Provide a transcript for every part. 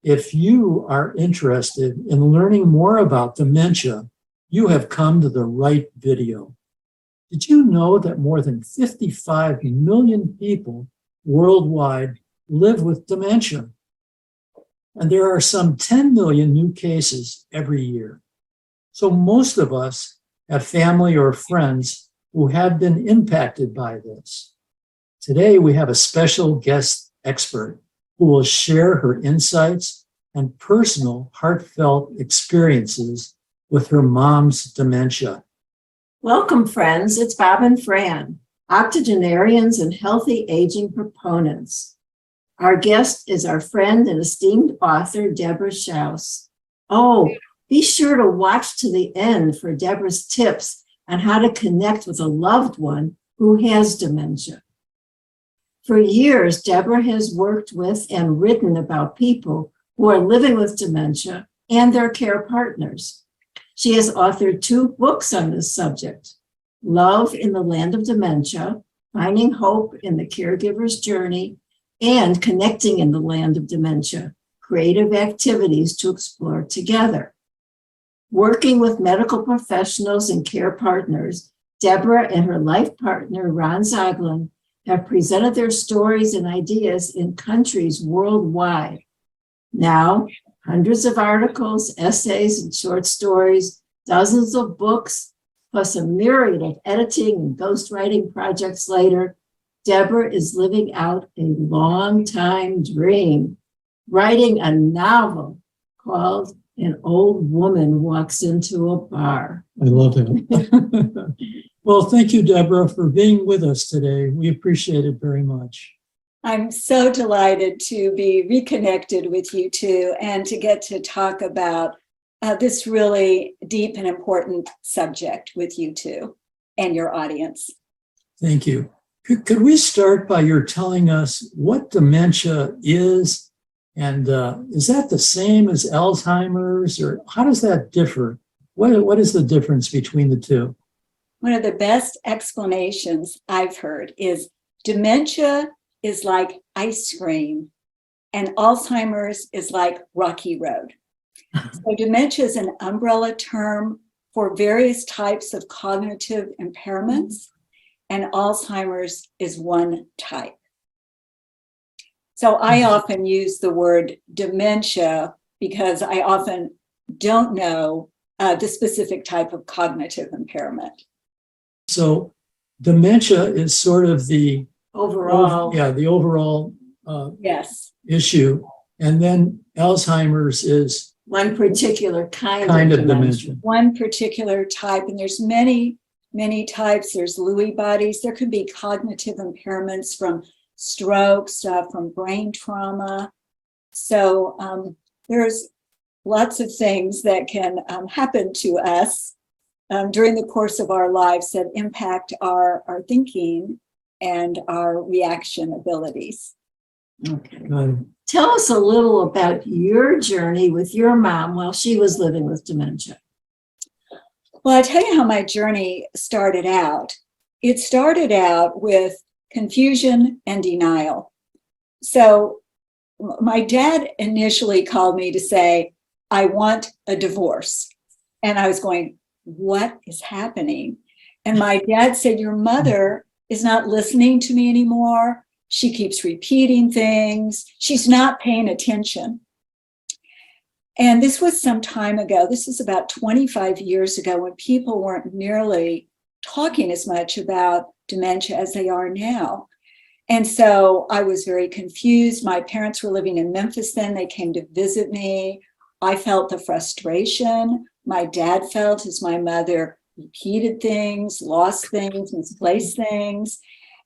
If you are interested in learning more about dementia, you have come to the right video. Did you know that more than 55 million people worldwide live with dementia? And there are some 10 million new cases every year. So most of us have family or friends who have been impacted by this. Today, we have a special guest expert who will share her insights and personal heartfelt experiences with her mom's dementia. Welcome, friends. It's Bob and Fran, octogenarians and healthy aging proponents. Our guest is our friend and esteemed author, Deborah Shouse. Oh, be sure to watch to the end for Deborah's tips on how to connect with a loved one who has dementia. For years, Deborah has worked with and written about people who are living with dementia and their care partners. She has authored 2 books on this subject, Love in the Land of Dementia, Finding Hope in the Caregiver's Journey, and Connecting in the Land of Dementia, Creative Activities to Explore Together. Working with medical professionals and care partners, Deborah and her life partner, Ron Zoglin, have presented their stories and ideas in countries worldwide. Now, hundreds of articles, essays, and short stories, dozens of books, plus a myriad of editing and ghostwriting projects later, Deborah is living out a long-time dream, writing a novel called An Old Woman Walks into a Bar. I love it. Well, thank you, Deborah, for being with us today. We appreciate it very much. I'm so delighted to be reconnected with you two and to get to talk about this really deep and important subject with you two and your audience. Thank you. Could we start by your telling us what dementia is? And is that the same as Alzheimer's, or how does that differ? What is the difference between the two? One of the best explanations I've heard is dementia is like ice cream and Alzheimer's is like rocky road. So dementia is an umbrella term for various types of cognitive impairments, and Alzheimer's is one type. So I often use the word dementia because I often don't know the specific type of cognitive impairment. So dementia is sort of the Overall, the overall yes. issue. And then Alzheimer's is One particular kind kind of of dementia. One particular type, and there's many types. There's Lewy bodies. There could be cognitive impairments from strokes, from brain trauma. So there's lots of things that can happen to us during the course of our lives that impact our thinking and our reaction abilities. Okay. Got it. Tell us a little about your journey with your mom while she was living with dementia. Well, I'll tell you how my journey started out. It started out with confusion and denial. So my dad initially called me to say, I want a divorce. And I was going, what is happening? And my dad said, your mother is not listening to me anymore. She keeps repeating things. She's not paying attention. And this was some time ago. This is about 25 years ago when people weren't nearly talking as much about dementia as they are now. And so I was very confused. My parents were living in Memphis then. They came to visit me. I felt the frustration my dad felt as my mother repeated things, lost things, misplaced things.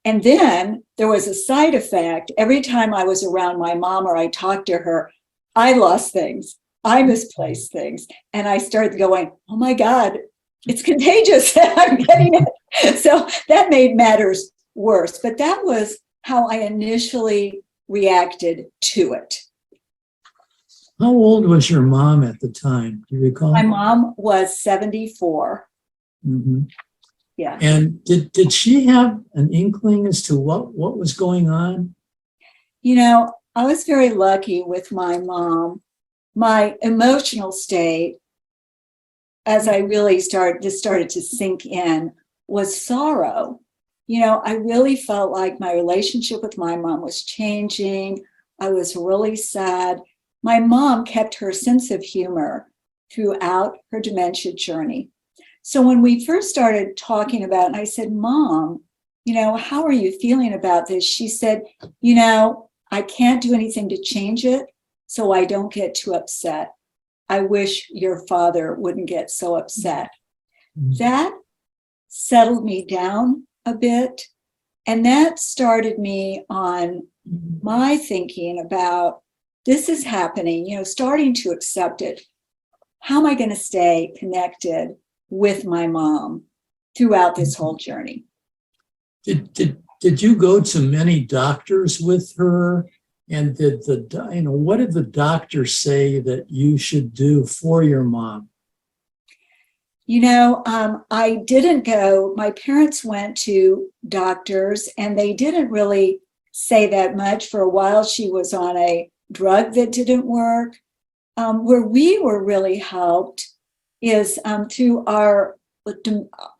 And then there was a side effect. Every time I was around my mom or I talked to her, I lost things. I misplaced things. And I started going, oh my God, it's contagious. I'm getting it. So that made matters worse. But that was how I initially reacted to it. How old was your mom at the time? Do you recall? My mom was 74. Mm-hmm. Yeah. And did she have an inkling as to what was going on? You know, I was very lucky with my mom. my emotional state, as I really started to sink in, was sorrow. You know, I really felt like my relationship with my mom was changing. I was really sad. My mom kept her sense of humor throughout her dementia journey. So when we first started talking about it, and I said, Mom, you know, how are you feeling about this? She said, you know, I can't do anything to change it, so I don't get too upset. I wish your father wouldn't get so upset. That settled me down a bit. And that started me on my thinking about this is happening, you know, starting to accept it. How am I going to stay connected with my mom throughout this whole journey? Did you go to many doctors with her? And what did the doctor say that you should do for your mom? You know, I didn't go. My parents went to doctors and they didn't really say that much. For a while, she was on a drug that didn't work. Where we were really helped is through our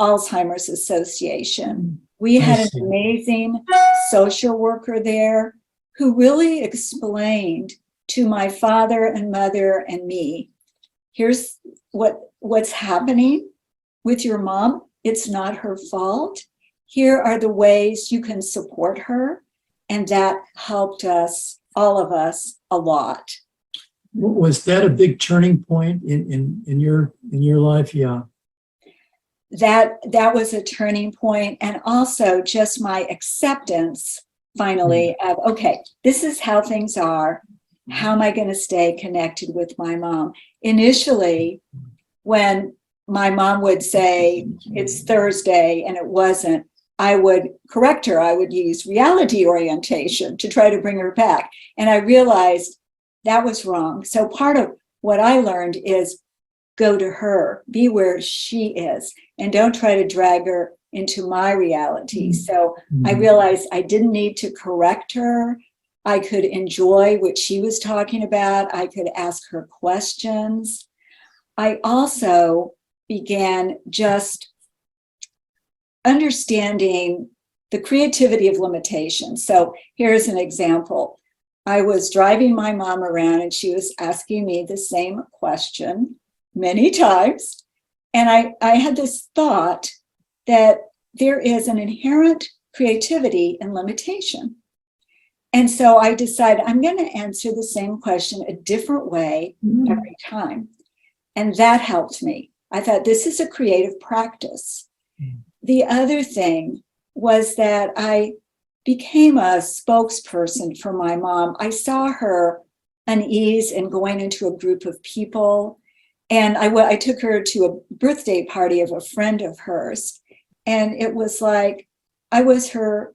Alzheimer's Association. We had an amazing social worker there who really explained to my father and mother and me, here's what's happening with your mom. It's not her fault. Here are the ways you can support her. And that helped us, all of us, a lot. Was that a big turning point in your life? Yeah. That was a turning point, and also just my acceptance finally of, okay, this is how things are. How am I going to stay connected with my mom? Initially, when my mom would say it's Thursday and it wasn't, I would correct her. I would use reality orientation to try to bring her back. And I realized that was wrong. So part of what I learned is go to her, be where she is, and don't try to drag her into my reality. So I realized I didn't need to correct her. I could enjoy what she was talking about. I could ask her questions. I also began just understanding the creativity of limitations. So here's an example. I was driving my mom around and she was asking me the same question many times. And I had this thought that there is an inherent creativity in limitation. And so I decided I'm going to answer the same question a different way every time. And that helped me. I thought this is a creative practice. The other thing was that I became a spokesperson for my mom. I saw her unease in going into a group of people. And I took her to a birthday party of a friend of hers. And it was like, I was her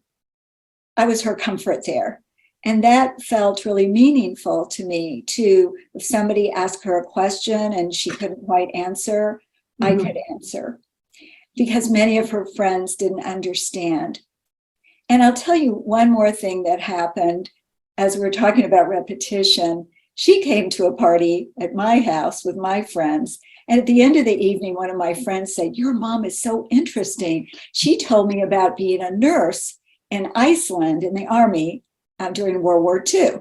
comfort there. And that felt really meaningful to me too. If somebody asked her a question and she couldn't quite answer, I could answer, because many of her friends didn't understand. And I'll tell you one more thing that happened as we were talking about repetition. She came to a party at my house with my friends. And at the end of the evening, one of my friends said, your mom is so interesting. She told me about being a nurse in Iceland in the army during World War II.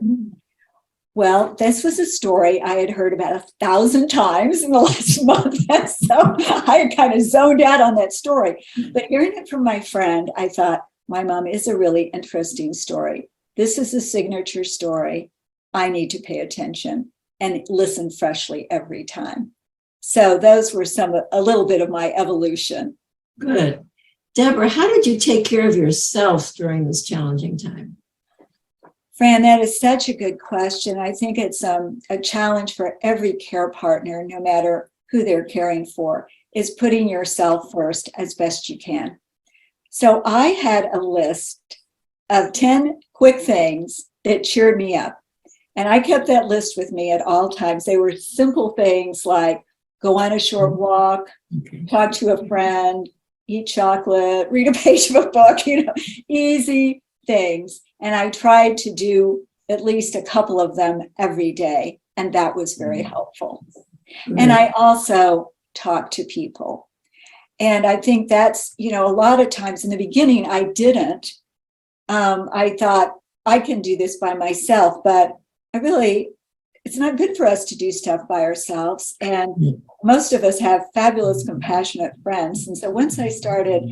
Well, this was a story I had heard about 1,000 times in the last month. So I had kind of zoned out on that story. But hearing it from my friend, I thought, my mom is a really interesting story. This is a signature story. I need to pay attention and listen freshly every time. So those were a little bit of my evolution. Good. Deborah, how did you take care of yourself during this challenging time? Fran, that is such a good question. I think it's a challenge for every care partner, no matter who they're caring for, is putting yourself first as best you can. So I had a list of 10 quick things that cheered me up. And I kept that list with me at all times. They were simple things like go on a short walk, talk to a friend, eat chocolate, read a page of a book, easy things. And I tried to do at least a couple of them every day. And that was very helpful. And I also talk to people. And I think that's, a lot of times in the beginning, I didn't. I thought I can do this by myself, but it's not good for us to do stuff by ourselves. And most of us have fabulous, compassionate friends. And so once I started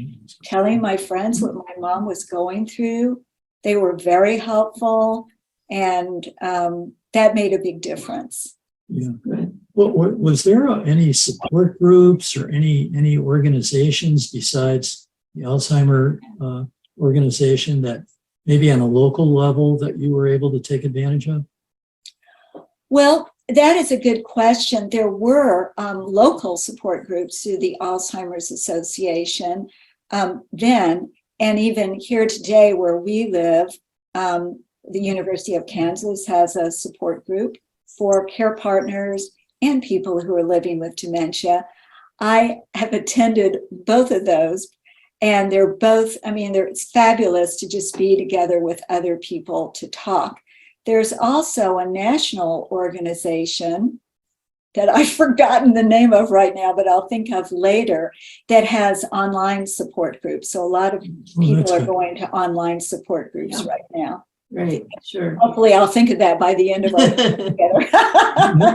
telling my friends what my mom was going through, they were very helpful. And that made a big difference. Yeah. Well, was there any support groups or any organizations besides the Alzheimer organization that maybe on a local level that you were able to take advantage of? Well, that is a good question. There were local support groups through the Alzheimer's Association then, and even here today where we live, the University of Kansas has a support group for care partners and people who are living with dementia. I have attended both of those, and they're both, it's fabulous to just be together with other people to talk. There's also a national organization that I've forgotten the name of right now, but I'll think of later, that has online support groups. So a lot of people are going to online support groups right now. Right, sure. Hopefully I'll think of that by the end of our together.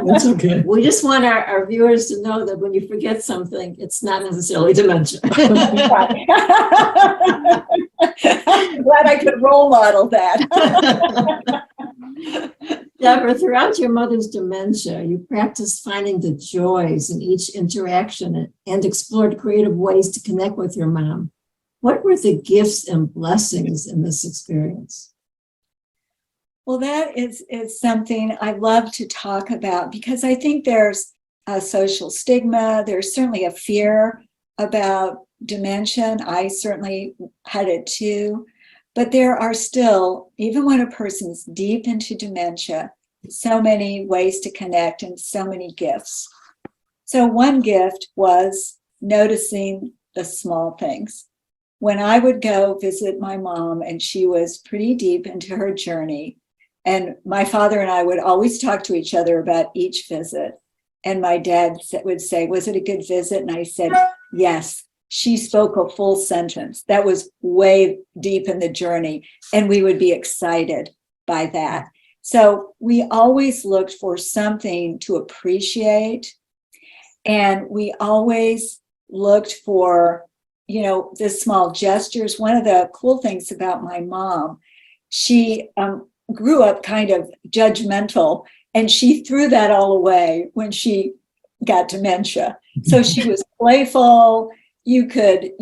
That's okay. We just want our viewers to know that when you forget something, it's not necessarily dementia. Glad I could role model that. Deborah, throughout your mother's dementia, you practiced finding the joys in each interaction and explored creative ways to connect with your mom. What were the gifts and blessings in this experience? Well, that is something I love to talk about because I think there's a social stigma. There's certainly a fear about dementia. And I certainly had it too. But there are still, even when a person's deep into dementia, so many ways to connect and so many gifts. So one gift was noticing the small things. When I would go visit my mom and she was pretty deep into her journey, and my father and I would always talk to each other about each visit. And my dad would say, "Was it a good visit?" And I said, "Yes." She spoke a full sentence. That was way deep in the journey. And we would be excited by that. So we always looked for something to appreciate. And we always looked for, the small gestures. One of the cool things about my mom, she grew up kind of judgmental, and she threw that all away when she got dementia. So she was playful. You could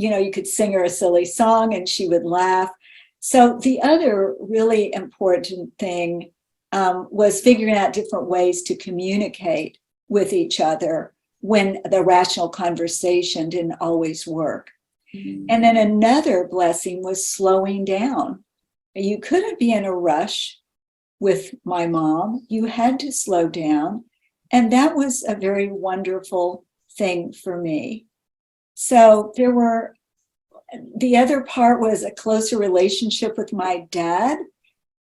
sing her a silly song and she would laugh. So the other really important thing was figuring out different ways to communicate with each other when the rational conversation didn't always work. Mm-hmm. And then another blessing was slowing down. You couldn't be in a rush with my mom. You had to slow down. And that was a very wonderful thing for me. So the other part was a closer relationship with my dad,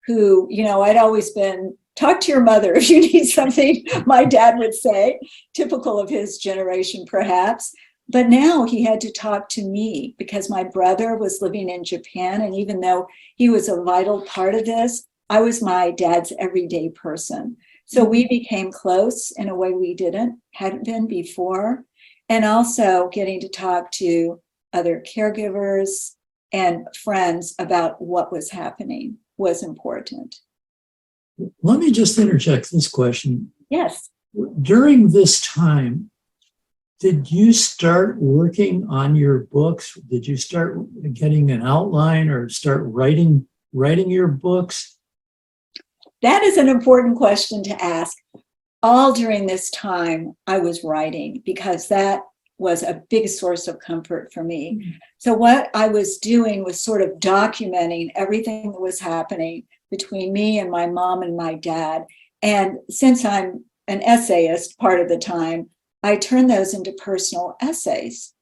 who, I'd always been, talk to your mother if you need something, my dad would say, typical of his generation, perhaps. But now he had to talk to me because my brother was living in Japan. And even though he was a vital part of this, I was my dad's everyday person. So we became close in a way we hadn't been before. And also getting to talk to other caregivers and friends about what was happening was important. Let me just interject this question. Yes. During this time, did you start working on your books? Did you start getting an outline or start writing your books? That is an important question to ask. All during this time, I was writing because that was a big source of comfort for me. Mm-hmm. So what I was doing was sort of documenting everything that was happening between me and my mom and my dad. And since I'm an essayist part of the time, I turned those into personal essays.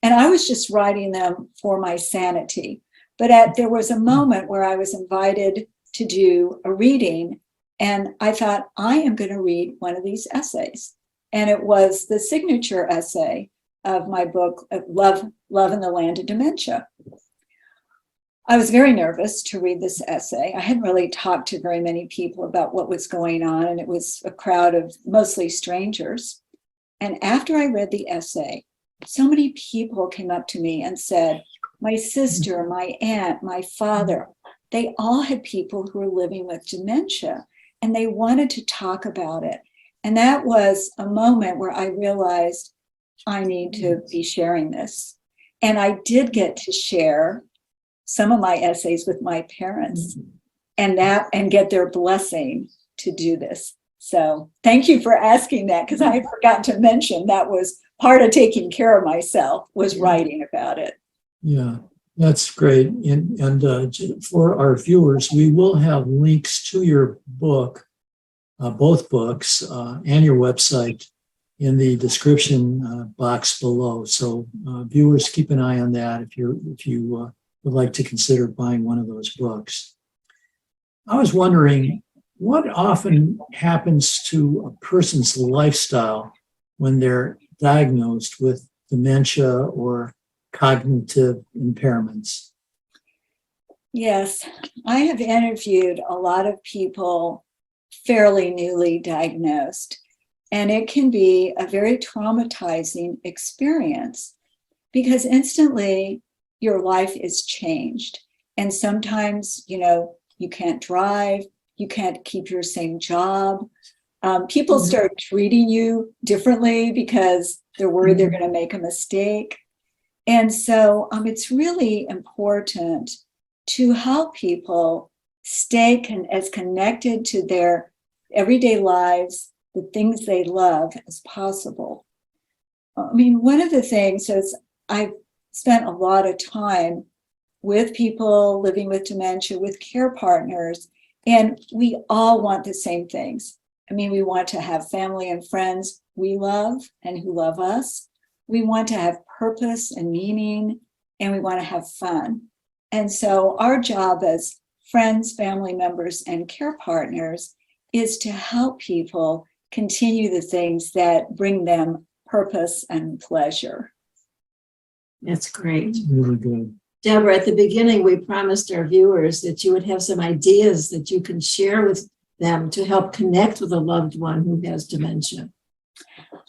And I was just writing them for my sanity. But there was a moment where I was invited to do a reading And I thought, I am going to read one of these essays. And it was the signature essay of my book, Love in the Land of Dementia. I was very nervous to read this essay. I hadn't really talked to very many people about what was going on, and it was a crowd of mostly strangers. And after I read the essay, so many people came up to me and said, my sister, my aunt, my father, they all had people who were living with dementia, and they wanted to talk about it. And that was a moment where I realized I need to be sharing this. And I did get to share some of my essays with my parents and get their blessing to do this. So thank you for asking that, because I had forgotten to mention that was part of taking care of myself, was writing about it. Yeah, that's great. And for our viewers, we will have links to your book, both books, and your website in the description box below. So viewers, keep an eye on that if you would like to consider buying one of those books. I was wondering, what often happens to a person's lifestyle when they're diagnosed with dementia or cognitive impairments? Yes, I have interviewed a lot of people fairly newly diagnosed, and it can be a very traumatizing experience because instantly your life is changed. And sometimes, you can't drive, you can't keep your same job. People start treating you differently because they're worried they're going to make a mistake. And so it's really important to help people stay as connected to their everyday lives, the things they love, as possible. One of the things is I've spent a lot of time with people living with dementia, with care partners, and we all want the same things. We want to have family and friends we love and who love us. We want to have purpose and meaning, and we want to have fun. And so our job as friends, family members, and care partners is to help people continue the things that bring them purpose and pleasure. That's great. Really good. Deborah, at the beginning, we promised our viewers that you would have some ideas that you can share with them to help connect with a loved one who has dementia.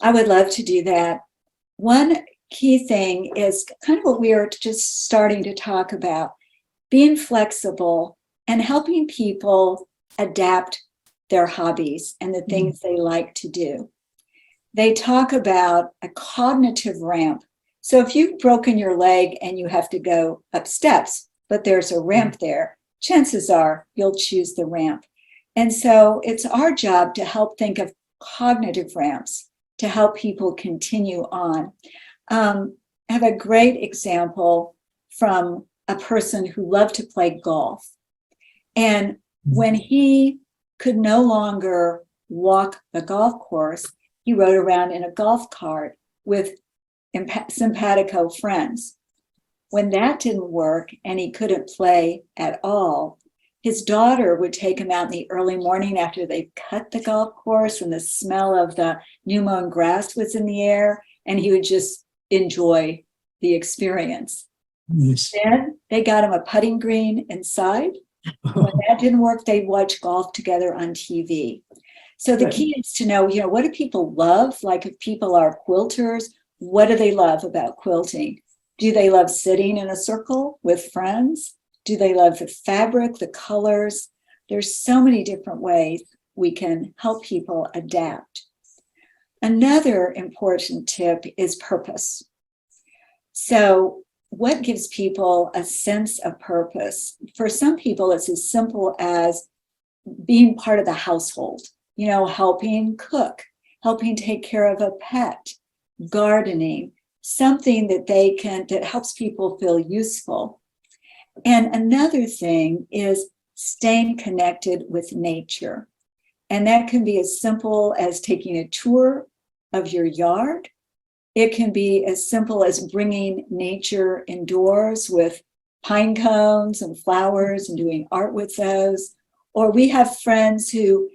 I would love to do that. One key thing is kind of what we are just starting to talk about, being flexible and helping people adapt their hobbies and the things they like to do. They talk about a cognitive ramp. So if you've broken your leg and you have to go up steps, but there's a ramp there, chances are you'll choose the ramp. And so it's our job to help think of cognitive ramps to help people continue on. I have a great example from a person who loved to play golf. And when he could no longer walk the golf course, he rode around in a golf cart with simpatico friends. When that didn't work and he couldn't play at all, his daughter would take him out in the early morning after they cut the golf course and the smell of the new mown grass was in the air, and he would just enjoy the experience. Nice. Then they got him a putting green inside. When that didn't work, they'd watch golf together on TV. So the key is to know, what do people love? Like if people are quilters, what do they love about quilting? Do they love sitting in a circle with friends? Do they love the fabric, the colors? There's so many different ways we can help people adapt. Another important tip is purpose. So what gives people a sense of purpose? For some people, it's as simple as being part of the household, helping cook, helping take care of a pet, gardening, something that helps people feel useful. And another thing is staying connected with nature. And that can be as simple as taking a tour of your yard. It can be as simple as bringing nature indoors with pine cones and flowers and doing art with those. Or we have friends who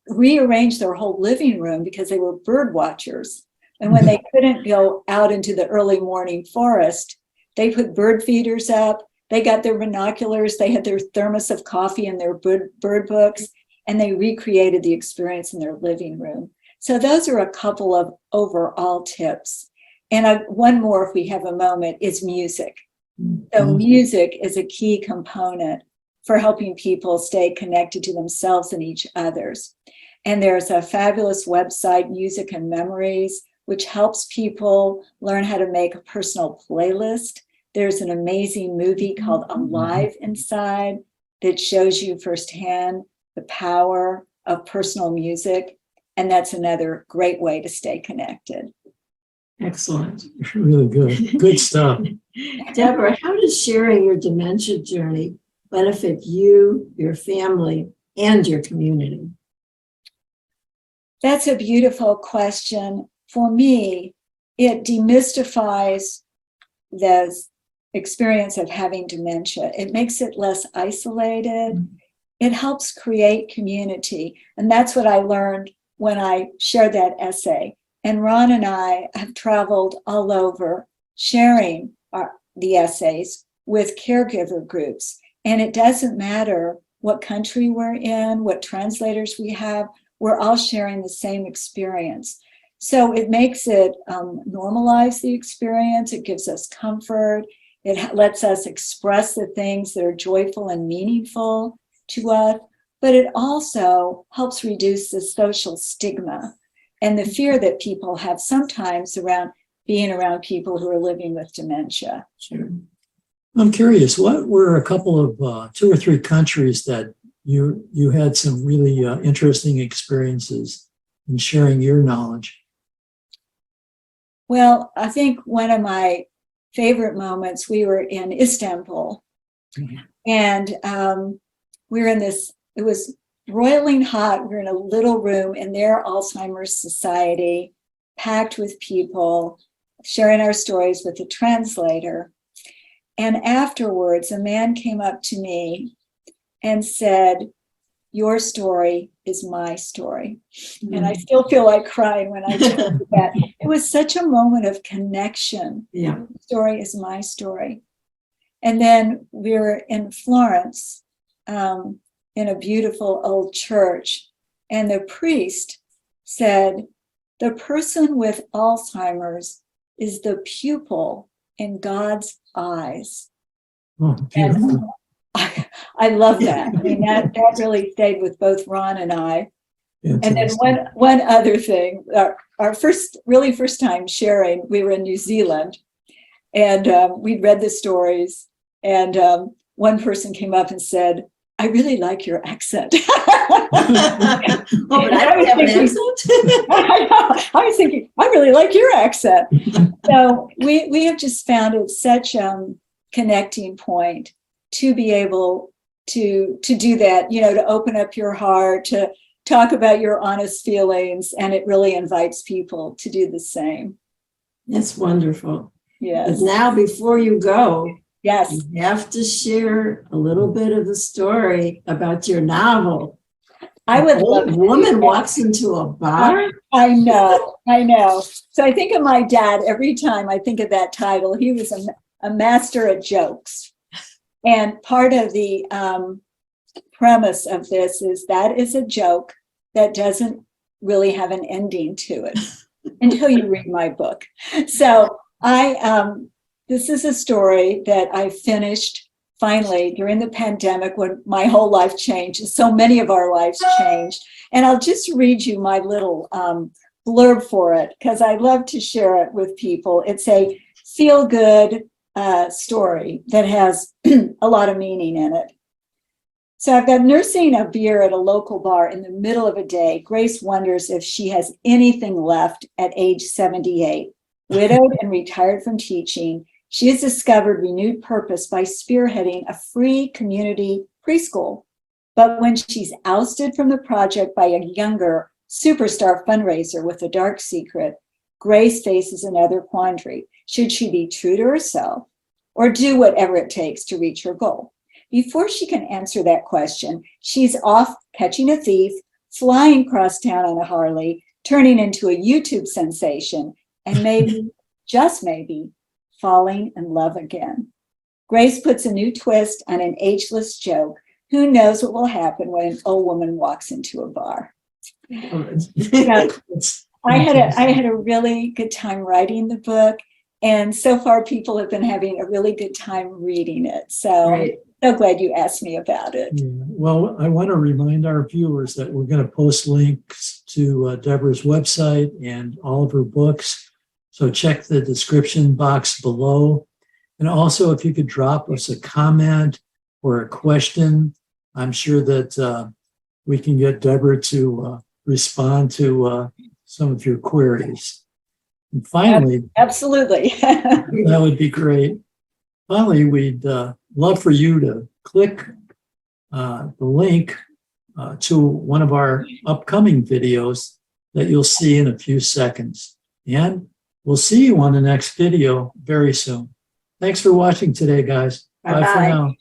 rearranged their whole living room because they were bird watchers. And when they couldn't go out into the early morning forest, they put bird feeders up. They got their binoculars. They had their thermos of coffee and their bird books, and they recreated the experience in their living room. So those are a couple of overall tips. And one more, if we have a moment, is music. So music is a key component for helping people stay connected to themselves and each others. And there's a fabulous website, Music and Memories, which helps people learn how to make a personal playlist. There's an amazing movie called Alive Inside that shows you firsthand the power of personal music. And that's another great way to stay connected. Excellent. Really good. Good stuff. Deborah, how does sharing your dementia journey benefit you, your family, and your community? That's a beautiful question. For me, it demystifies the experience of having dementia. It makes it less isolated. It helps create community. And that's what I learned when I shared that essay. And Ron and I have traveled all over sharing the essays with caregiver groups. And it doesn't matter what country we're in, what translators we have, we're all sharing the same experience. So it makes it normalize the experience. It gives us comfort. It lets us express the things that are joyful and meaningful to us. But it also helps reduce the social stigma and the fear that people have sometimes around being around people who are living with dementia. Sure. I'm curious, what were a couple of 2 or 3 countries that you had some really interesting experiences in sharing your knowledge? Well, I think one of my favorite moments, we were in Istanbul. And we were in this, it was roiling hot. We were in a little room in their Alzheimer's Society, packed with people, sharing our stories with a translator. And afterwards, a man came up to me and said, "Your story is my story." And I still feel like crying when I tell you that. It was such a moment of connection. Yeah. Your story is my story. And then we were in Florence, in a beautiful old church. And the priest said, "The person with Alzheimer's is the pupil in God's eyes." Oh, beautiful. And I love that. I mean, that really stayed with both Ron and I. Fantastic. And then one other thing, our first time sharing, we were in New Zealand, and we read the stories, and one person came up and said, "I really like your accent." Oh, but I don't have an accent. I was thinking, I really like your accent. So we have just found it such a connecting point to be able to do that, to open up your heart, to talk about your honest feelings, and it really invites people to do the same. That's wonderful. Yes. But now, before you go, Yes. you have to share a little bit of the story about your novel. I would An love old woman walks into a bar. I know. So I think of my dad every time I think of that title. He was a master at jokes. And part of the premise of this is that is a joke that doesn't really have an ending to it until you read my book. So this is a story that I finished finally during the pandemic when my whole life changed. So many of our lives changed. And I'll just read you my little blurb for it because I love to share it with people. It's a feel-good story that has a lot of meaning in it. So I've got nursing a beer at a local bar in the middle of a day. Grace wonders if she has anything left at age 78. Widowed and retired from teaching, she has discovered renewed purpose by spearheading a free community preschool. But when she's ousted from the project by a younger superstar fundraiser with a dark secret, Grace faces another quandary. Should she be true to herself or do whatever it takes to reach her goal? Before she can answer that question, she's off catching a thief, flying across town on a Harley, turning into a YouTube sensation, and maybe, just maybe, falling in love again. Grace puts a new twist on an ageless joke. Who knows what will happen when an old woman walks into a bar? Yeah. I had a really good time writing the book, and so far people have been having a really good time reading it. So Right. I'm so glad you asked me about it. Yeah. Well, I want to remind our viewers that we're going to post links to Deborah's website and all of her books. So check the description box below. And also, if you could drop us a comment or a question, I'm sure that we can get Deborah to respond to some of your queries. And finally, Absolutely. that would be great. Finally, we'd love for you to click the link to one of our upcoming videos that you'll see in a few seconds. And we'll see you on the next video very soon. Thanks for watching today, guys. Bye for Bye-bye. now.